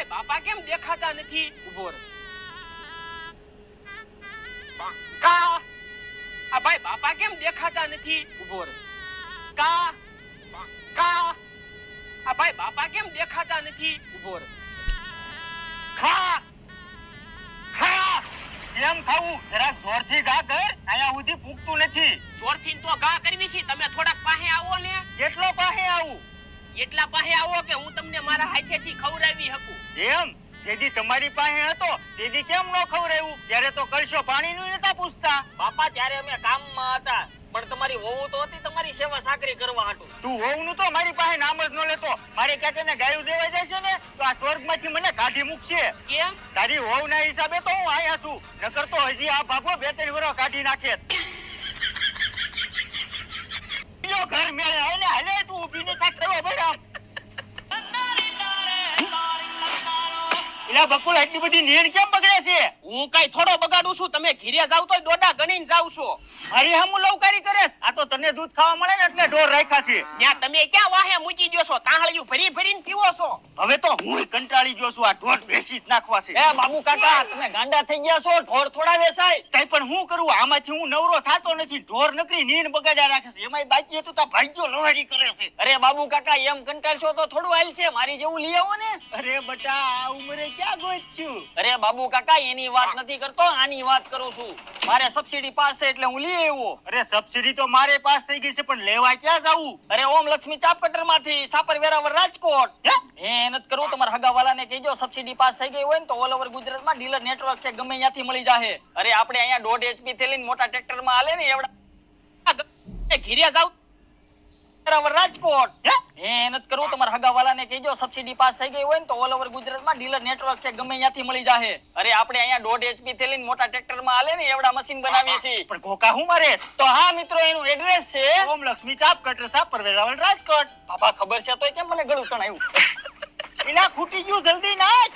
ભાઈ બાપા કેમ દેખાતા નથી? ઉભો રહે. કા આ ભાઈ બાપા કેમ દેખાતા નથી? ઉભો રહે. કા કા આ ભાઈ બાપા કેમ દેખાતા નથી? ઉભો રહે. ખા ખા એમ ખાવું જરાક જોરથી ગા કર આયા સુધી પૂગતું નથી. જોરથી તો ગા કરવી છે. તમે થોડાક પાસે આવો ને. કેટલો પાસે આવું? એટલા પાસે આવો કે હું તમને મારા હાથેથી ખવડાવી શકું. એમ જેદી તમારી પાસે હતો તેદી કેમ ન ખવરાયું? ત્યારે તો કળશો પાણીનું નતા પૂછતા. બાપા ત્યારે અમે કામમાં હતા પણ તમારી વહુ તો હતી તમારી સેવા સાકરી કરવા હાટુ. તું વહુનું તો મારી પાસે નામ જ ન લેતો. મારે ક્યાંક ને ગાયું દેવા જશે ને તો આ સ્વર્ગમાંથી મને કાઢી મૂકશે. કેમ? તારી વહુના હિસાબે તો હું આયા છું. નકર તો હજી આ ભાગો 2-3 વર્ષ કાઢી નાખે. યો ઘર મેળે આને હાલે તું ઊભી ને કાચરો બરામ. એલા બકુલ આટલી બધી નીંદ કેમ બગડે છે? હું કઈ થોડો બગાડું છું? તમે ઘીરે જાવ તો દોડા ગણીને જાવ છો. મારી હમુ લવકારી કરેસ? આ તો તને દૂધ ખાવા મળે ને એટલે ઢોર રાખ્યા છે. ત્યાં તમે ક્યાં વાહે મૂકી દો છો? તાહળિયું ભરી ભરીને પીવો છો. હવે તો હું કંટાળી ગયો છું. આ ઢોર બેસી જ નાખવા છે. એ બાબુ કાકા તમે ગાંડા થઈ ગયા છો. ઢોર થોડા વેસાય. તઈ પણ હું કરું? આમાંથી હું નવરો થાતો નથી. ઢોર નકરી નીંદ બગાડ્યા રાખે છે. એમાંય બાકી હતું તો ભાગ્યો લવાડી કરે છે. અરે બાબુ કાકા એમ કંટાળશો તો થોડું હાલશે. મારી જેવું લઈ આવો ને. અરે બટા આ ઉંમરે ક્યાં ગોચ્યું? અરે બાબુ કાકા એની વાત નથી કરતો આની વાત કરું છું. મારે સબસિડી પાસ થઈ એટલે હું લઈ આવ્યો. અરે સબસિડી તો મારે પાસ થઈ ગઈ છે પણ લેવા ક્યાં જાવું? અરે ઓમ લક્ષ્મી ચાપ કટર માંથી સાપર વેરાવળ રાજકોટ. હે એ નથી કરવું. તમારા હગાવાલાને કહેજો સબસિડી પાસ થઈ ગઈ હોય ને તો ઓલ ઓવર ગુજરાતમાં ડીલર નેટવર્ક છે ગમે ત્યાંથી મળી જાહે. અરે આપણે અહીંયા 1.5 HP થી લઈને મોટા ટ્રેક્ટરમાં હાલે ને એવડા ઘીરે જાવ વેરાવળ રાજકોટ. એ નથી કરવું. તમારા હગાવાલાને કહેજો સબસિડી પાસ થઈ ગઈ હોય ને તો ઓલ ઓવર ગુજરાતમાં ડીલર નેટવર્ક છે ગમે ત્યાંથી મળી જાહે. અરે આપણે અહીંયા 1.5 HP થી લઈને મોટા ટ્રેક્ટરમાં હાલે ને એવડા મશીન બનાવીએ છીએ. પણ કોકા હું મારે? તો હા મિત્રો એનું એડ્રેસ છે ઓમ લક્ષ્મી ચાપ કટર સાપર વેરાવળ રાજકોટ. બાપા ખબર છે તોય કેમ મને ગળું તણાયું? એલા ખૂટી ગયું જલ્દી નાખ.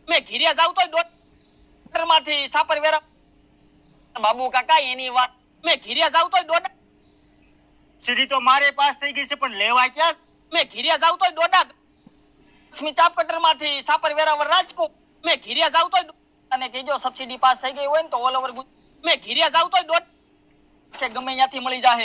તમે ઘીરે જાવ તો ટ્રેક્ટર માંથી સાપર વેરાવળ બાબુ કાકા એની વાત તમે ઘીરે જાવ તો દોડા સબસિડી તો મારે પાસ થઈ ગઈ છે પણ લેવા ક્યાં? તમે ઘીરે જાવ તો દોડા લક્ષ્મી ચાપ કટર માંથી સાપર વેરાવળ રાજકોટ. તમે ઘીરે જાવ તો અને કહેજો સબસિડી પાસ થઈ ગઈ હોય ને તો ઓલ ઓવર તમે ઘીરે જાવ તો દોડા ગમે ત્યાંથી મળી જાહે.